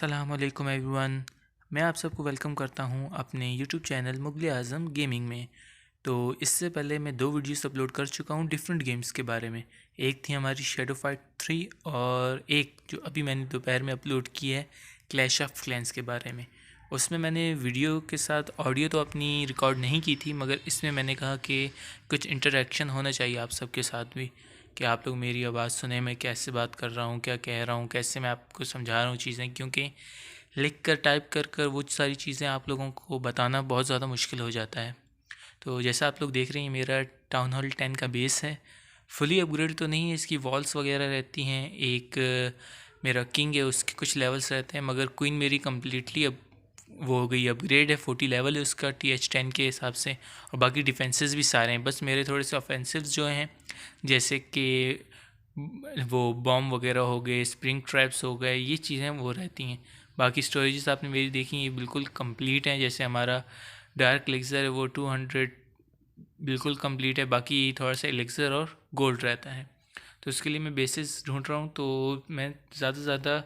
अस्सलामुअलैकुम एवरीवन। मैं आप सबको वेलकम करता हूं अपने यूट्यूब चैनल मुगल आज़म गेमिंग में। तो इससे पहले मैं दो वीडियोस अपलोड कर चुका हूं डिफरेंट गेम्स के बारे में। एक थी हमारी शैडो फाइट 3 और एक जो अभी मैंने दोपहर में अपलोड की है क्लैश ऑफ क्लैंस के बारे में। उसमें मैंने वीडियो के साथ ऑडियो तो अपनी रिकॉर्ड नहीं की थी, मगर इसमें मैंने कहा कि कुछ इंटरेक्शन होना चाहिए आप सबके साथ भी, कि आप लोग मेरी आवाज़ सुने, मैं कैसे बात कर रहा हूँ, क्या कह रहा हूँ, कैसे मैं आपको समझा रहा हूँ चीज़ें, क्योंकि लिख कर टाइप कर कर वो सारी चीज़ें आप लोगों को बताना बहुत ज़्यादा मुश्किल हो जाता है। तो जैसा आप लोग देख रहे हैं, मेरा टाउन हॉल 10 का बेस है। फुली अपग्रेड तो नहीं है, इसकी वॉल्स वगैरह रहती हैं। एक मेरा किंग है, उसके कुछ लेवल्स रहते हैं, मगर क्वीन मेरी कम्प्लीटली अब वो हो गई, अपग्रेड है। 40 लेवल है उसका TH10 के हिसाब से, और बाकी डिफेंसेस भी सारे हैं। बस मेरे थोड़े से ऑफेंसिव्स जो हैं, जैसे कि वो बॉम्ब वगैरह हो गए, स्प्रिंग ट्रैप्स हो गए, ये चीज़ें वो रहती हैं। बाकी स्टोरेजेस आपने मेरी देखी, ये बिल्कुल कंप्लीट हैं। जैसे हमारा डार्क एलिक्सर है वो 200 बिल्कुल कंप्लीट है। बाकी थोड़ा सा एलिक्सर और गोल्ड रहता है। तो उसके लिए मैं बेसिस ढूंढ रहा हूँ, तो मैं ज़्यादा से ज़्यादा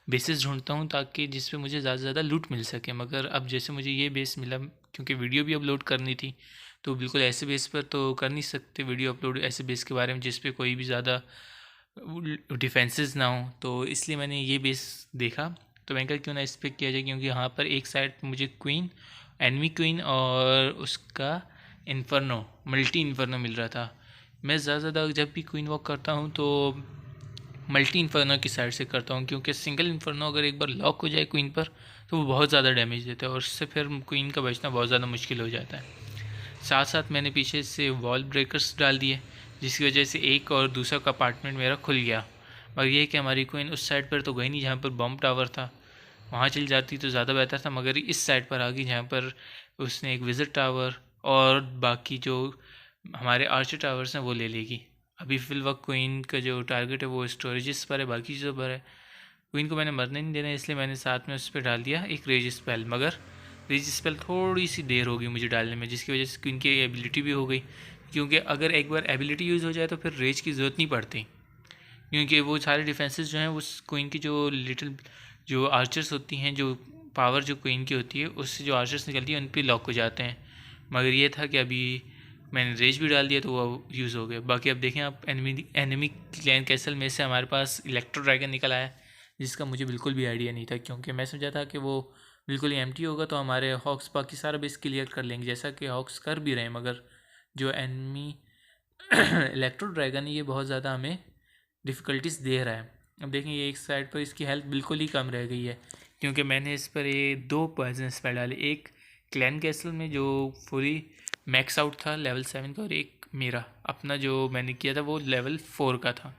बेसिस ढूंढता हूँ ताकि जिस पे मुझे ज़्यादा से ज़्यादा लूट मिल सके। मगर अब जैसे मुझे ये बेस मिला, क्योंकि वीडियो भी अपलोड करनी थी, तो बिल्कुल ऐसे बेस पर तो कर नहीं सकते वीडियो अपलोड ऐसे बेस के बारे में जिस पे कोई भी ज़्यादा डिफेंसेस ना हो। तो इसलिए मैंने ये बेस देखा, तो मैंने कहा क्यों ना इस पर किया जाए, क्योंकि यहाँ पर एक साइड मुझे क्वीन, एनमी क्वीन और उसका इन्फर्नो, मल्टी इन्फर्नो मिल रहा था। मैं ज़्यादा से ज़्यादा जब भी क्वीन वॉक करता हूँ तो मल्टी इन्फर्नो की साइड से करता हूँ, क्योंकि सिंगल इन्फर्नो अगर एक बार लॉक हो जाए क्वीन पर तो वो बहुत ज़्यादा डैमेज देता है, और उससे फिर क्वीन का बचना बहुत ज़्यादा मुश्किल हो जाता है। साथ साथ मैंने पीछे से वॉल ब्रेकर्स डाल दिए, जिसकी वजह से एक और दूसरा कंपार्टमेंट मेरा खुल गया। मगर ये कि हमारी क्वीन उस साइड पर तो गई नहीं जहाँ पर बॉम्ब टावर था, वहाँ चल जाती तो ज़्यादा बेहतर था, मगर इस साइड पर आ गई जहाँ पर उसने एक विजिट टावर और बाकी जो हमारे आर्चर टावर्स हैं वो ले लेगी। अभी फिल वक्त क्वीन का जो टारगेट है वो स्टोरेजेस पर है, बाकी चीज़ों पर है। क्वीन को मैंने मरने नहीं देना, इसलिए मैंने साथ में उस पर डाल दिया एक रेज स्पेल। मगर रेज स्पेल थोड़ी सी देर होगी मुझे डालने में, जिसकी वजह से क्वीन की एबिलिटी भी हो गई, क्योंकि अगर एक बार एबिलिटी यूज़ हो जाए तो फिर रेज की ज़रूरत नहीं पड़ती, क्योंकि वो सारे डिफेंसेस जो हैं उस क्वीन की जो लिटिल जो आर्चर्स होती हैं, जो पावर जो क्वीन की होती है उससे जो आर्चर्स निकलती है उन पर लॉक हो जाते हैं। मगर ये था कि अभी मैंने रेज भी डाल दिया तो वो यूज़ हो गया। बाकी अब देखें आप, एनिमी क्लैन कैसल में से हमारे पास इलेक्ट्रो ड्रैगन निकल आया, जिसका मुझे बिल्कुल भी आइडिया नहीं था, क्योंकि मैं समझा था कि वो बिल्कुल ही एम्प्टी होगा तो हमारे हॉक्स बाकी सारा बेस क्लियर कर लेंगे, जैसा कि हॉक्स कर भी रहे हैं। मगर जो एनिमी इलेक्ट्रो ड्रैगन है ये बहुत ज़्यादा हमें डिफ़िकल्टीज दे रहा है। अब देखें ये एक साइड पर इसकी हेल्थ बिल्कुल ही कम रह गई है, क्योंकि मैंने इस पर ये दो पॉइजन स्पेल डाले। एक क्लैन कैसल में जो फुली मैक्स आउट था लेवल 7 का, और एक मेरा अपना जो मैंने किया था वो लेवल 4 का था।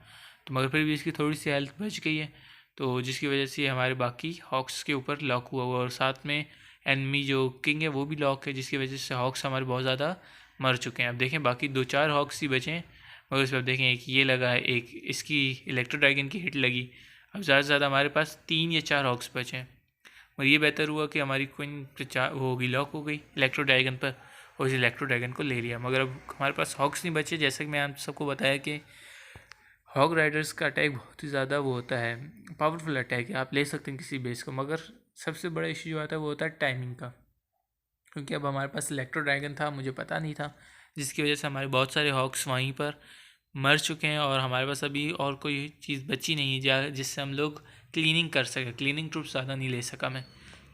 तो मगर फिर भी इसकी थोड़ी सी हेल्थ बच गई है, तो जिसकी वजह से हमारे बाकी हॉक्स के ऊपर लॉक हुआ हुआ, और साथ में एनमी जो किंग है वो भी लॉक है, जिसकी वजह से हॉक्स हमारे बहुत ज़्यादा मर चुके हैं। अब देखें बाकी 2-4 हॉक्स ही बचे हैं, मगर उस पर देखें एक ये लगा है, एक इसकी इलेक्ट्रो ड्रैगन की हिट लगी। अब ज़्यादा से ज़्यादा हमारे पास 3 या 4 हॉक्स बचे हैं। और ये बेहतर हुआ कि हमारी क्वीन हो गई, लॉक हो गई इलेक्ट्रो ड्रैगन पर, और इस इलेक्ट्रो ड्रैगन को ले लिया। मगर अब हमारे पास हॉक्स नहीं बचे। जैसा कि मैं आप सबको बताया कि हॉग राइडर्स का अटैक बहुत ही ज़्यादा वो होता है, पावरफुल अटैक है, आप ले सकते हैं किसी बेस को। मगर सबसे बड़ा इशू जो आता है वो होता है टाइमिंग का, क्योंकि अब हमारे पास इलेक्ट्रो ड्रैगन था, मुझे पता नहीं था, जिसकी वजह से हमारे बहुत सारे हॉक्स वहीं पर मर चुके हैं, और हमारे पास अभी और कोई चीज़ बची नहीं है जिससे हम लोग क्लीनिंग कर सकें। क्लीनिंग ट्रूप ज़्यादा नहीं ले सका मैं,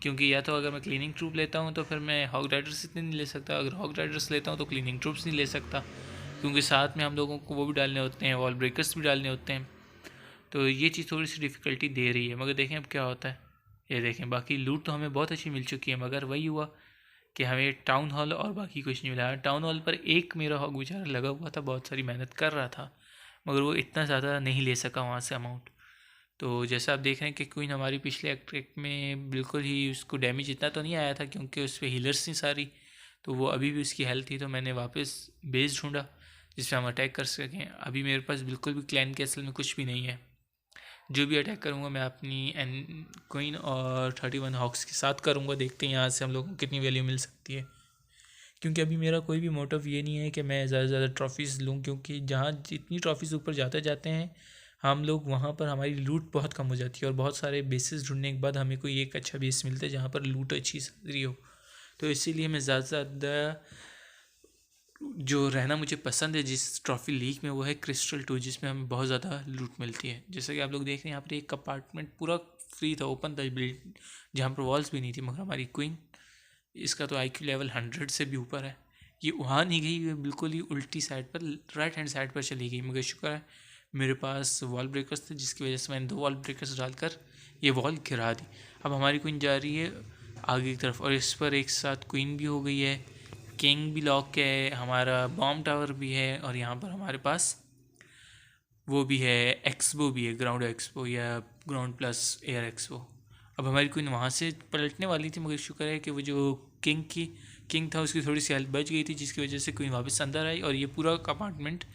क्योंकि या तो अगर मैं क्लीनिंग ट्रूप लेता हूँ तो फिर मैं हॉग राइडर्स इतने नहीं ले सकता, अगर हॉग राइडर्स लेता हूँ तो क्लीनिंग ट्रूप्स नहीं ले सकता, क्योंकि साथ में हम लोगों को वो भी डालने होते हैं, वॉल ब्रेकर्स भी डालने होते हैं। तो ये चीज़ थोड़ी सी डिफ़िकल्टी दे रही है, मगर देखें अब क्या होता है। ये देखें बाकी लूट तो हमें बहुत अच्छी मिल चुकी है, मगर वही हुआ कि हमें टाउन हॉल और बाकी कुछ नहीं मिला। टाउन हॉल पर एक मेरा हॉग बेचारा लगा हुआ था, बहुत सारी मेहनत कर रहा था, मगर वो इतना ज़्यादा नहीं ले सका वहाँ से अमाउंट। तो जैसा आप देख रहे हैं कि क्वीन हमारी पिछले अटैक में बिल्कुल ही उसको डैमेज इतना तो नहीं आया था, क्योंकि उस पर हीलर्स थी सारी, तो वो अभी भी उसकी हेल्थ थी। तो मैंने वापस बेस ढूंढा जिससे हम अटैक कर सकें। अभी मेरे पास बिल्कुल भी क्लैन कैसल में कुछ भी नहीं है। जो भी अटैक करूँगा मैं अपनी एन क्वीन और 31 हॉक्स के साथ करूँगा। देखते हैं यहाँ से हम लोगों को कितनी वैल्यू मिल सकती है, क्योंकि अभी मेरा कोई भी मोटिव ये नहीं है कि मैं ज़्यादा से ज़्यादा ट्रॉफीज़ लूँ, क्योंकि जहाँ जितनी ट्रॉफीज़ ऊपर जाते जाते हैं हम लोग वहाँ पर हमारी लूट बहुत कम हो जाती है, और बहुत सारे बेसेस ढूंढने के बाद हमें कोई एक अच्छा बेस मिलता है जहाँ पर लूट अच्छी सारी हो। तो इसीलिए मैं ज़्यादा से ज़्यादा जो रहना मुझे पसंद है जिस ट्रॉफी लीग में, वो है क्रिस्टल 2, जिसमें हमें बहुत ज़्यादा लूट मिलती है। जैसा कि आप लोग देख रहे हैं यहाँ पर एक अपार्टमेंट पूरा फ्री था, ओपन था बिल्ड, जहाँ पर वॉल्स भी नहीं थी, मगर हमारी क्वीन, इसका तो IQ लेवल 100 से भी ऊपर है, ये वहाँ नहीं गई, ये बिल्कुल ही उल्टी साइड पर, राइट हैंड साइड पर चली गई। मगर शुक्र है मेरे पास वॉल ब्रेकर्स थे, जिसकी वजह से मैंने 2 वॉल ब्रेकर्स डालकर ये वॉल गिरा दी। अब हमारी क्वीन जा रही है आगे की तरफ, और इस पर एक साथ क्वीन भी हो गई है, किंग भी लॉक है, हमारा बॉम्ब टावर भी है, और यहाँ पर हमारे पास वो भी है, एक्सपो भी है, ग्राउंड एक्सपो या ग्राउंड प्लस एयर एक्सपो। अब हमारी क्वीन वहाँ से पलटने वाली थी, मगर शुक्र है कि वो जो किंग था उसकी थोड़ी सी हेल्प बच गई थी, जिसकी वजह से क्वीन वापस अंदर आई और ये पूरा अपार्टमेंट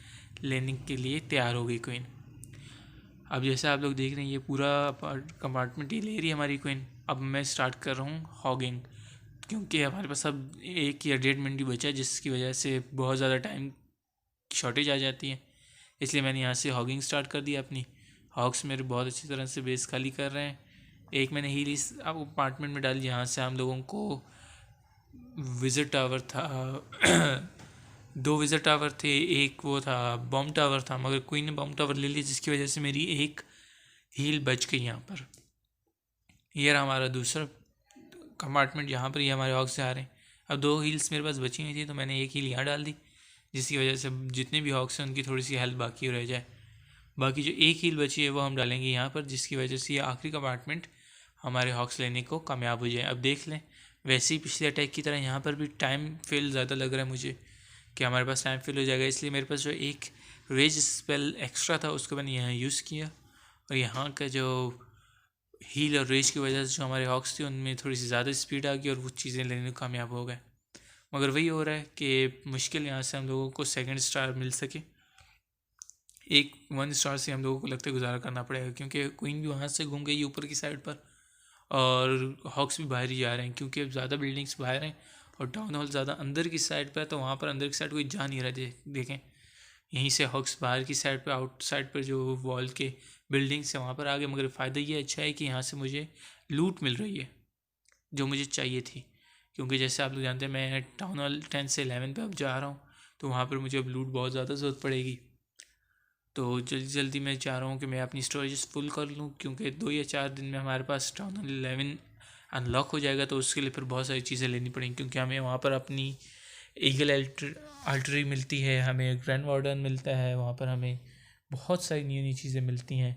लेने के लिए तैयार हो गई क्वीन। अब जैसे आप लोग देख रहे हैं ये पूरा कंपार्टमेंट ये ले रही है हमारी क्वीन। अब मैं स्टार्ट कर रहा हूँ हॉगिंग, क्योंकि हमारे पास अब 1 या 1.5 मिनट ही बचा है, जिसकी वजह से बहुत ज़्यादा टाइम शॉर्टेज आ जाती है। इसलिए मैंने यहाँ से हॉगिंग स्टार्ट कर दिया अपनी। हॉग्स मेरे बहुत अच्छी तरह से बेस खाली कर रहे हैं। एक मैंने हील इस अब अपार्टमेंट में डाली, जहाँ से हम लोगों को विज़िट टावर था 2 विज़िट टावर थे, एक वो था बॉम्ब टावर था, मगर क्वीन ने बॉम्ब टावर ले लिया, जिसकी वजह से मेरी एक हील बच गई यहाँ पर। ये रहा हमारा दूसरा कंपार्टमेंट, जहाँ पर ये हमारे हॉग्स से आ रहे हैं। अब 2 हील्स मेरे पास बची हुई थी, तो मैंने एक हील यहाँ डाल दी, जिसकी वजह से जितने भी हॉग्स हैं उनकी थोड़ी सी हेल्थ बाकी रह जाए। बाकी जो एक हील बची है वो हम डालेंगे यहाँ पर, जिसकी वजह से ये आखिरी कंपार्टमेंट हमारे हॉक्स लेने को कामयाब हो जाए। अब देख लें, वैसे ही पिछले अटैक की तरह यहाँ पर भी टाइम फेल ज़्यादा लग रहा है मुझे कि हमारे पास टाइम फेल हो जाएगा, इसलिए मेरे पास जो एक रेज स्पेल एक्स्ट्रा था उसको मैंने यहाँ यूज़ किया, और यहाँ का जो हील और रेज की वजह से जो हमारे हॉक्स थे उनमें थोड़ी सी ज़्यादा स्पीड आ गई और वो चीज़ें लेने में कामयाब हो गए। मगर वही हो रहा है कि मुश्किल यहाँ से हम लोगों को 2nd स्टार मिल सके, एक 1 स्टार से हम लोगों को लगता है गुजारा करना पड़ेगा, क्योंकि क्वीन भी वहाँ से घूम गई ऊपर की साइड पर, और हॉक्स भी बाहर ही जा रहे हैं, क्योंकि अब ज़्यादा बिल्डिंग्स बाहर हैं और टाउन हॉल ज़्यादा अंदर की साइड पर है, तो वहाँ पर अंदर की साइड कोई जा नहीं रहा। देखें यहीं से हॉक्स बाहर की साइड पर, आउट साइड पर जो वॉल के बिल्डिंग्स हैं वहाँ पर आ गए। मगर फ़ायदा ये अच्छा है कि यहाँ से मुझे लूट मिल रही है जो मुझे चाहिए थी, क्योंकि जैसे आप लोग जानते हैं मैं टाउन हॉल 10 से 11 पे अब जा रहा हूँ, तो वहाँ पर मुझे अब लूट बहुत ज़्यादा ज़रूरत पड़ेगी। तो जल्दी जल्दी मैं चाह रहा हूँ कि मैं अपनी स्टोरेज फुल कर लूँ, क्योंकि 2 या 4 दिन में हमारे पास टाउन हॉल 11 अनलॉक हो जाएगा, तो उसके लिए फिर बहुत सारी चीज़ें लेनी पड़ेंगी, क्योंकि हमें वहाँ पर अपनी ईगल आर्टरी मिलती है, हमें ग्रैंड वार्डन मिलता है, वहाँ पर हमें बहुत सारी नई नई चीज़ें मिलती हैं।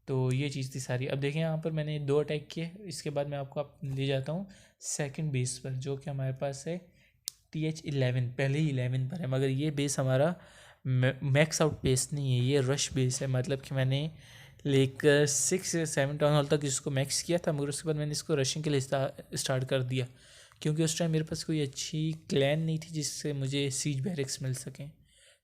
तो ये चीज़ थी सारी। अब देखें यहाँ पर मैंने 2 अटैक किए, इसके बाद मैं आपको ले जाता हूँ 2nd बेस पर, जो कि हमारे पास है TH11, पहले ही 11 पर है, मगर ये बेस हमारा मैक्स आउट बेस नहीं है, ये रश बेस है। मतलब कि मैंने लेकर 6 या 7 टाउन हॉल तक इसको मैक्स किया था, मगर उसके बाद मैंने इसको रशिंग के लिए स्टार्ट कर दिया, क्योंकि उस टाइम मेरे पास कोई अच्छी क्लैन नहीं थी जिससे मुझे सीज बैरिक्स मिल सकें।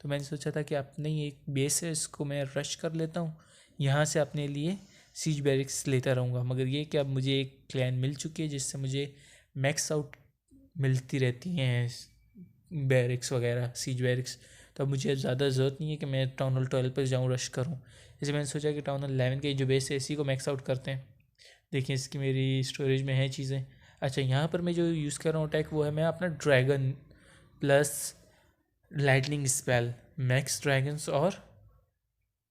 तो मैंने सोचा था कि अपने ही एक बेस है, इसको मैं रश कर लेता हूँ, यहाँ से अपने लिए सीज बैरिक्स लेता रहूँगा। मगर ये कि अब मुझे एक क्लैन मिल चुकी है जिससे मुझे मैक्स आउट मिलती रहती हैं बैरिक्स वगैरह, सीज बैरिक्स। तो अब मुझे ज़्यादा ज़रूरत नहीं है कि मैं टाउन हॉल 12 पर जाऊँ रश करूँ, इसलिए मैंने सोचा कि टाउन हॉल 11 के जो बेस है इसी को मैक्स आउट करते हैं। देखिए इसकी मेरी स्टोरेज में है चीज़ें। अच्छा, यहाँ पर मैं जो यूज़ कर रहा हूँ अटैक, वो है मैं अपना dragon plus lightning spell, max dragons और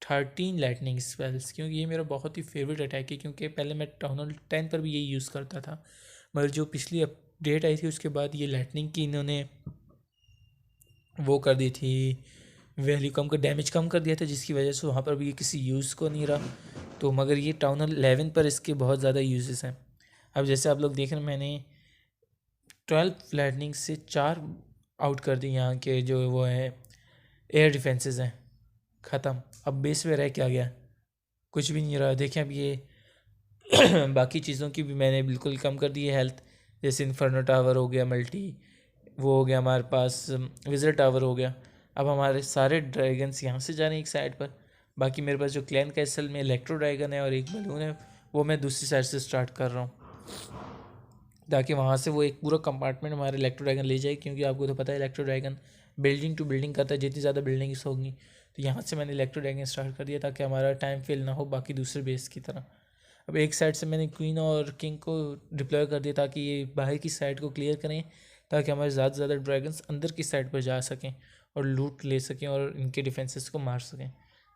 13 लाइटनिंग स्पेल्स, क्योंकि ये मेरा बहुत ही फेवरेट अटैक है, क्योंकि पहले मैं टाउन हॉल 10 पर भी यही यूज़ करता था, मगर जो पिछली अपडेट आई थी उसके बाद ये लाइटनिंग की इन्होंने वो कर दी थी, वैल्यू कम कर, डैमेज कम कर दिया था, जिसकी वजह से वहाँ पर भी ये किसी यूज़ को नहीं रहा। तो मगर ये टाउन हॉल 11 पर इसके बहुत ज़्यादा यूजेस हैं। अब जैसे आप लोग देख रहे हैं मैंने 12 लाइटनिंग से 4 आउट कर दी, यहाँ के जो वो है एयर डिफेंसेस हैं ख़त्म। अब बेस में रह क्या गया, कुछ भी नहीं रहा। देखें अब ये बाकी चीज़ों की भी मैंने बिल्कुल कम कर दी है हेल्थ, जैसे इन्फर्नो टावर हो गया, मल्टी वो हो गया, हमारे पास विज़िट टावर हो गया। अब हमारे सारे ड्रैगन्स यहाँ से जा रहे हैं एक साइड पर, बाकी मेरे पास जो क्लैन कैसल में इलेक्ट्रो ड्रैगन है और एक बलून है, वो मैं दूसरी साइड से स्टार्ट कर रहा हूँ, ताकि वहाँ से वो एक पूरा कंपार्टमेंट हमारे इलेक्ट्रो ड्रैगन ले जाए, क्योंकि आपको तो पता है electro dragon building to building करता है, जितनी ज़्यादा बिल्डिंग्स होंगी तो यहाँ से मैंने इलेक्ट्रो ड्रैगन स्टार्ट कर दिया ताकि हमारा टाइम फेल ना हो बाकी दूसरे बेस की तरह। अब एक साइड से मैंने क्वीन और किंग को डिप्लॉय कर दिया ताकि ये बाहर की साइड को क्लियर करें, ताकि हमारे ज़्यादा से ज़्यादा ड्रैगन्स अंदर की साइड पर जा सकें और लूट ले सकें और इनके डिफेंसेस को मार सकें।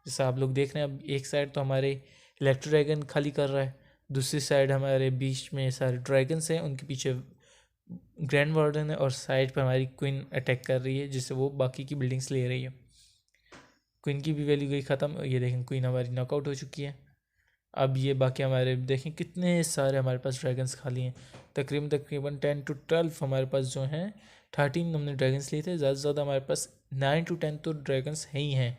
जैसा आप लोग देख रहे हैं, अब एक साइड तो हमारे इलेक्ट्रो ड्रैगन खाली कर रहा है, दूसरी साइड हमारे बीच में सारे ड्रैगन्स हैं, उनके पीछे ग्रैंड वार्डन है और साइड पर हमारी क्वीन अटैक कर रही है जिससे वो बाकी की बिल्डिंग्स ले रही है। क्वीन की भी वैल्यू गई ख़त्म। ये देखें क्वीन हमारी नॉकआउट हो चुकी है। अब ये बाकी हमारे देखें कितने सारे हमारे पास ड्रैगन्स खाली हैं, तकरीबन 10 to 12 हमारे पास जो हैं। 13 हमने ड्रैगन्स लिए थे, ज़्यादा से ज़्यादा हमारे पास 9 to 10 तो ड्रैगन्स हैं ही हैं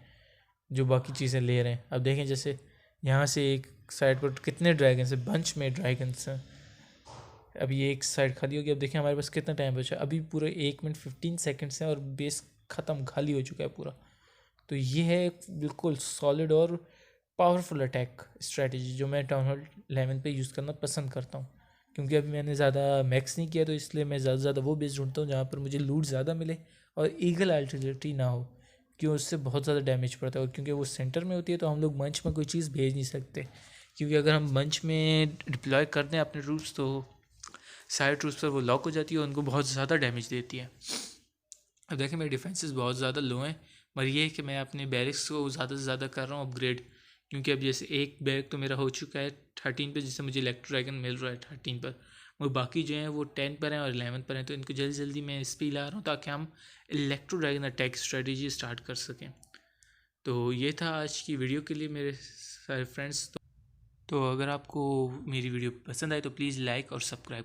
जो बाकी चीज़ें ले रहे हैं। अब देखें जैसे यहाँ से एक साइड पर कितने ड्रैगन्स हैं, बंच में ड्रैगन्स हैं। अब ये एक साइड खाली होगी। अब देखें हमारे पास कितना टाइम बचा, अभी पूरे 1 मिनट 15 सेकेंड्स हैं और बेस ख़त्म खाली हो चुका है पूरा। तो ये है एक बिल्कुल सॉलिड और पावरफुल अटैक स्ट्रेटजी जो मैं टाउन हॉल 11 पे यूज़ करना पसंद करता हूँ, क्योंकि अभी मैंने ज़्यादा मैक्स नहीं किया, तो इसलिए मैं ज़्यादा से ज़्यादा वो बेस ढूंढता हूँ जहाँ पर मुझे लूट ज़्यादा मिले और ईगल आर्टिलरी ना हो, क्यों उससे बहुत ज़्यादा डैमेज पड़ता है। और क्योंकि वो सेंटर में होती है तो हम लोग मंच में कोई चीज़ भेज नहीं सकते, क्योंकि अगर हम मंच में डिप्लॉय कर दें अपने ट्रूप्स तो साइड ट्रूप्स पर वो लॉक हो जाती है और उनको बहुत ज़्यादा डैमेज देती है। अब देखें मेरे डिफेंसेस बहुत ज़्यादा लो हैं, मगर ये है कि मैं अपने बैरिक्स को ज़्यादा से ज़्यादा कर रहा हूँ अपग्रेड, क्योंकि अब जैसे एक बैरिक तो मेरा हो चुका है 13 पे, जिससे मुझे इलेक्ट्रो ड्रैगन मिल रहा है 13 पर, वो बाकी जो हैं वो 10 पर हैं और 11 पर हैं। तो इनको जल्दी जल्दी मैं इस पर ला रहा हूँ ताकि हम electro dragon attack strategy start कर सकें। तो ये था आज की वीडियो के लिए मेरे सारे फ्रेंड्स। तो अगर आपको मेरी वीडियो पसंद आए तो प्लीज़ लाइक और सब्सक्राइब।